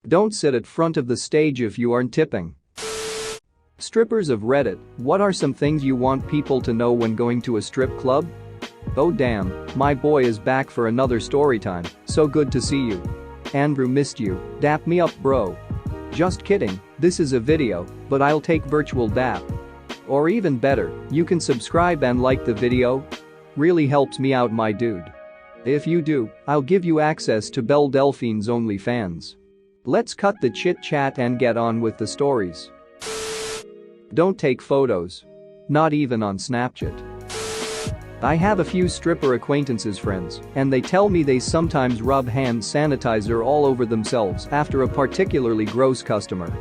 Don't sit at front of the stage if you aren't tipping. Strippers of Reddit, what are some things you want people to know when going to a strip club? Oh damn, my boy is back for another story time, so good to see you. Andrew missed you, dap me up bro. Just kidding, this is a video, but I'll take virtual dap. Or even better, you can subscribe and like the video. Really helps me out my dude. If you do, I'll give you access to Belle Delphine's OnlyFans. Let's cut the chit chat and get on with the stories. Don't take photos. Not even on Snapchat. I have a few stripper acquaintances friends, and they tell me they sometimes rub hand sanitizer all over themselves after a particularly gross customer.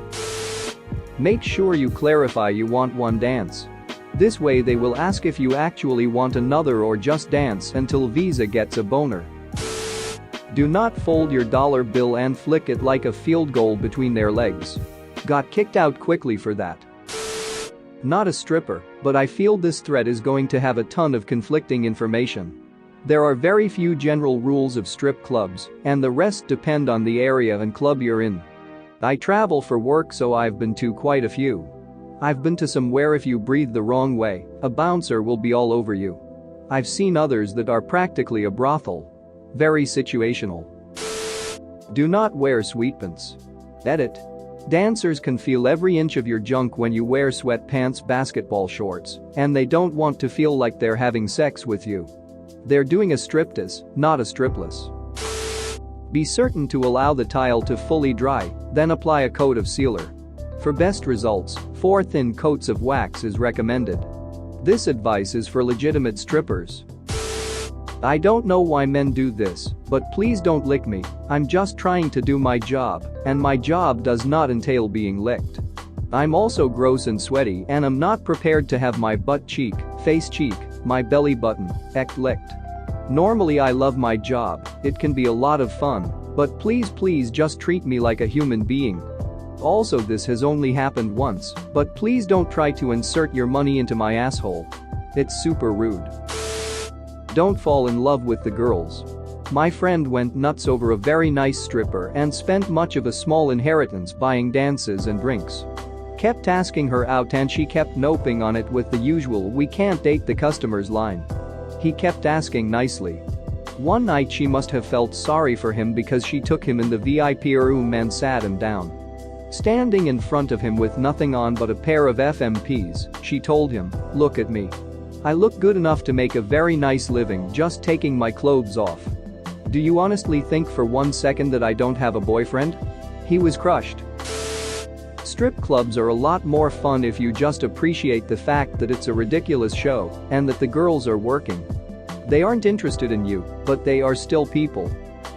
Make sure you clarify you want one dance. This way they will ask if you actually want another or just dance until Visa gets a boner. Do not fold your dollar bill and flick it like a field goal between their legs. Got kicked out quickly for that. Not a stripper, but I feel this thread is going to have a ton of conflicting information. There are very few general rules of strip clubs, and the rest depend on the area and club you're in. I travel for work, so I've been to quite a few. I've been to some where if you breathe the wrong way, a bouncer will be all over you. I've seen others that are practically a brothel. Very situational. Do not wear sweatpants. Edit. Dancers can feel every inch of your junk when you wear sweatpants, basketball shorts, and they don't want to feel like they're having sex with you. They're doing a striptease, not a stripless. Be certain to allow the tile to fully dry, then apply a coat of sealer. For best results, 4 thin coats of wax is recommended. This advice is for legitimate strippers. I don't know why men do this, but please don't lick me, I'm just trying to do my job, and my job does not entail being licked. I'm also gross and sweaty and I'm not prepared to have my butt cheek, face cheek, my belly button, licked. Normally I love my job, it can be a lot of fun, but please just treat me like a human being. Also, this has only happened once, but please don't try to insert your money into my asshole. It's super rude. Don't fall in love with the girls. My friend went nuts over a very nice stripper and spent much of a small inheritance buying dances and drinks. Kept asking her out and she kept noping on it with the usual "we can't date the customers" line. He kept asking nicely. One night she must have felt sorry for him because she took him in the VIP room and sat him down. Standing in front of him with nothing on but a pair of FMPs, she told him, "Look at me. I look good enough to make a very nice living just taking my clothes off. Do you honestly think for 1 second that I don't have a boyfriend?" He was crushed. Strip clubs are a lot more fun if you just appreciate the fact that it's a ridiculous show and that the girls are working. They aren't interested in you, but they are still people.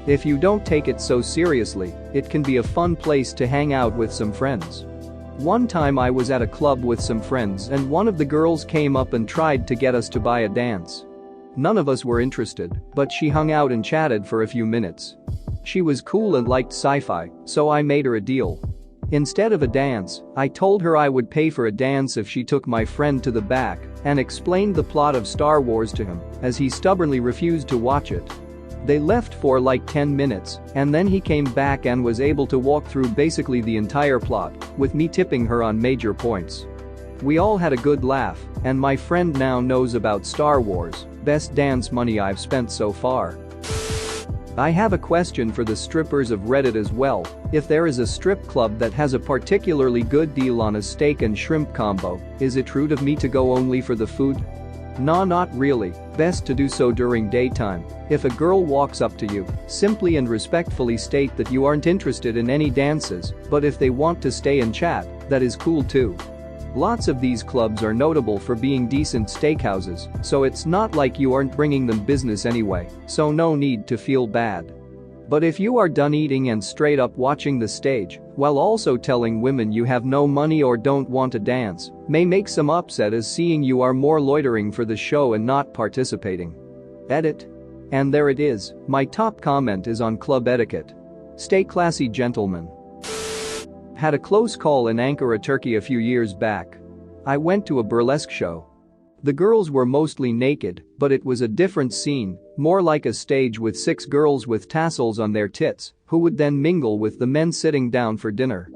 If you don't take it so seriously, it can be a fun place to hang out with some friends. One time I was at a club with some friends and one of the girls came up and tried to get us to buy a dance. None of us were interested, but she hung out and chatted for a few minutes. She was cool and liked sci-fi, so I made her a deal. Instead of a dance, I told her I would pay for a dance if she took my friend to the back and explained the plot of Star Wars to him, as he stubbornly refused to watch it. They left for like 10 minutes, and then he came back and was able to walk through basically the entire plot, with me tipping her on major points. We all had a good laugh, and my friend now knows about Star Wars, best dance money I've spent so far. I have a question for the strippers of Reddit as well. If there is a strip club that has a particularly good deal on a steak and shrimp combo, is it rude of me to go only for the food? Nah, not really, best to do so during daytime. If a girl walks up to you, simply and respectfully state that you aren't interested in any dances, but if they want to stay and chat, that is cool too. Lots of these clubs are notable for being decent steakhouses, so it's not like you aren't bringing them business anyway, so no need to feel bad. But if you are done eating and straight up watching the stage, while also telling women you have no money or don't want to dance, may make some upset as seeing you are more loitering for the show and not participating. Edit. And there it is, my top comment is on club etiquette. Stay classy, gentlemen. Had a close call in Ankara, Turkey a few years back. I went to a burlesque show. The girls were mostly naked, but it was a different scene, more like a stage with 6 girls with tassels on their tits, who would then mingle with the men sitting down for dinner.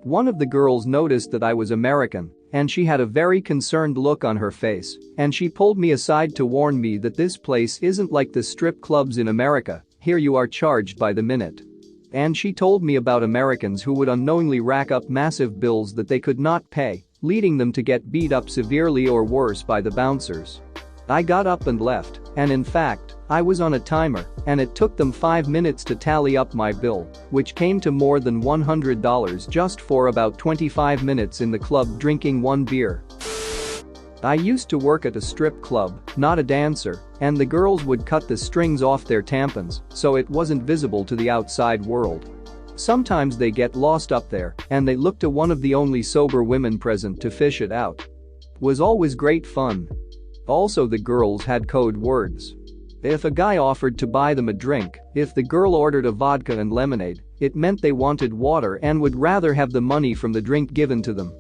One of the girls noticed that I was American, and she had a very concerned look on her face, and she pulled me aside to warn me that this place isn't like the strip clubs in America, here you are charged by the minute. And she told me about Americans who would unknowingly rack up massive bills that they could not pay, leading them to get beat up severely or worse by the bouncers. I got up and left, and in fact, I was on a timer, and it took them 5 minutes to tally up my bill, which came to more than $100 just for about 25 minutes in the club drinking 1 beer. I used to work at a strip club, not a dancer, and the girls would cut the strings off their tampons so it wasn't visible to the outside world. Sometimes they get lost up there, and they look to one of the only sober women present to fish it out. Was always great fun. Also, the girls had code words. If a guy offered to buy them a drink, if the girl ordered a vodka and lemonade, it meant they wanted water and would rather have the money from the drink given to them.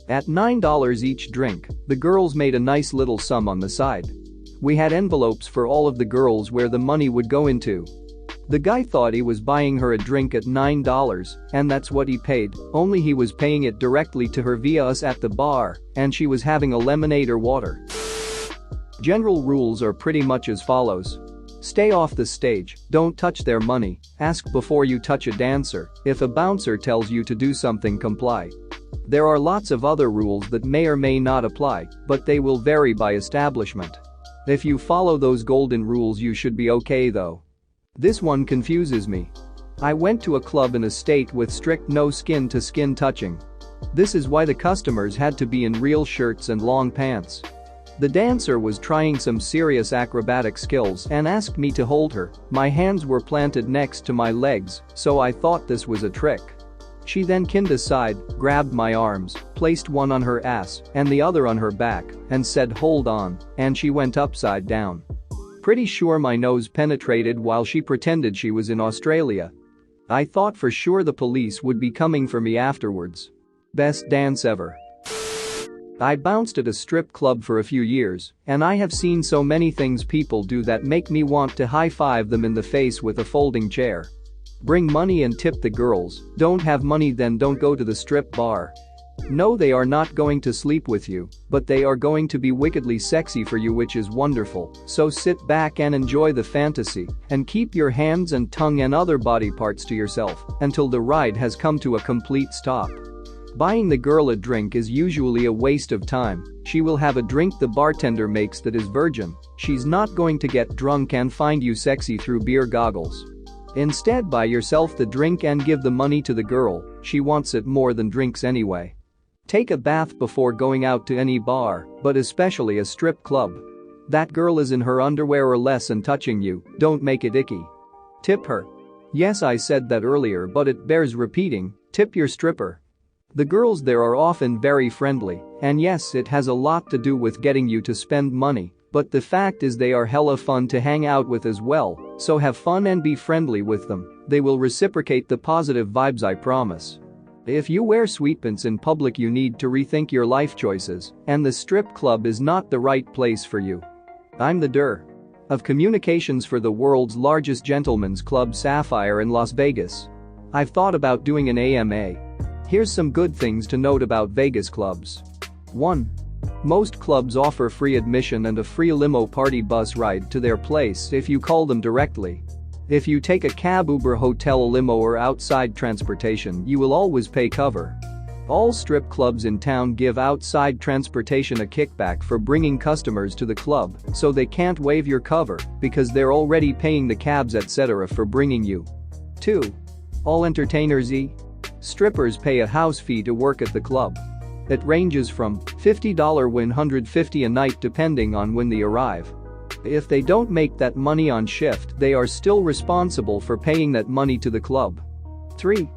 At $9 each drink, the girls made a nice little sum on the side. We had envelopes for all of the girls where the money would go into. The guy thought he was buying her a drink at $9, and that's what he paid, only he was paying it directly to her via us at the bar, and she was having a lemonade or water. General rules are pretty much as follows. Stay off the stage, don't touch their money, ask before you touch a dancer, if a bouncer tells you to do something, comply. There are lots of other rules that may or may not apply, but they will vary by establishment. If you follow those golden rules you should be okay though. This one confuses me. I went to a club in a state with strict no skin-to-skin touching. This is why the customers had to be in real shirts and long pants. The dancer was trying some serious acrobatic skills and asked me to hold her. My hands were planted next to my legs, so I thought this was a trick. She then kicked aside, grabbed my arms, placed one on her ass and the other on her back, and said hold on, and she went upside down. Pretty sure my nose penetrated while she pretended she was in Australia. I thought for sure the police would be coming for me afterwards. Best dance ever. I bounced at a strip club for a few years, and I have seen so many things people do that make me want to high-five them in the face with a folding chair. Bring money and tip the girls, don't have money then don't go to the strip bar. No, they are not going to sleep with you, but they are going to be wickedly sexy for you, which is wonderful, so sit back and enjoy the fantasy, and keep your hands and tongue and other body parts to yourself until the ride has come to a complete stop. Buying the girl a drink is usually a waste of time. She will have a drink the bartender makes that is virgin. She's not going to get drunk and find you sexy through beer goggles. Instead, buy yourself the drink and give the money to the girl, she wants it more than drinks anyway. Take a bath before going out to any bar, but especially a strip club. That girl is in her underwear or less and touching you, don't make it icky. Tip her. Yes, I said that earlier, but it bears repeating, tip your stripper. The girls there are often very friendly, and yes, it has a lot to do with getting you to spend money, but the fact is they are hella fun to hang out with as well, so have fun and be friendly with them. They will reciprocate the positive vibes, I promise. If you wear sweatpants in public you need to rethink your life choices, and the strip club is not the right place for you. I'm the Dir of communications for the world's largest gentlemen's club, Sapphire, in Las Vegas. I've thought about doing an AMA. Here's some good things to note about Vegas clubs. 1. Most clubs offer free admission and a free limo party bus ride to their place if you call them directly. If you take a cab, Uber, hotel, limo or outside transportation, you will always pay cover. All strip clubs in town give outside transportation a kickback for bringing customers to the club, so they can't waive your cover because they're already paying the cabs etc. for bringing you. 2. All entertainers strippers pay a house fee to work at the club. It ranges from $50 to $150 a night depending on when they arrive. If they don't make that money on shift, they are still responsible for paying that money to the club. 3.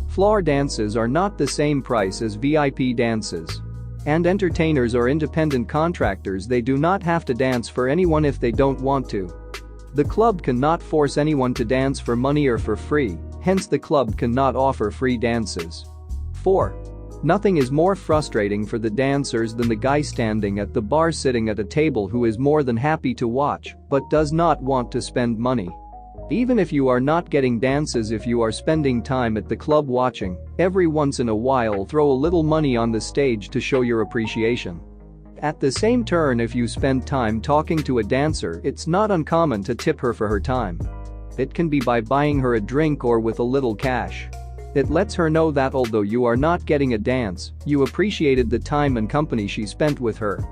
Floor dances are not the same price as VIP dances. And entertainers are independent contractors, they do not have to dance for anyone if they don't want to. The club cannot force anyone to dance for money or for free, hence the club cannot offer free dances. 4. Nothing is more frustrating for the dancers than the guy standing at the bar sitting at a table who is more than happy to watch but does not want to spend money. Even if you are not getting dances, if you are spending time at the club watching, every once in a while throw a little money on the stage to show your appreciation. At the same turn, if you spend time talking to a dancer, it's not uncommon to tip her for her time. It can be by buying her a drink or with a little cash. It lets her know that although you are not getting a dance, you appreciated the time and company she spent with her.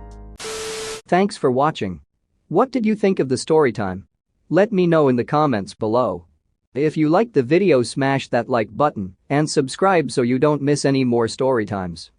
Thanks for watching. What did you think of the story time? Let me know in the comments below. If you liked the video, smash that like button and subscribe so you don't miss any more story times.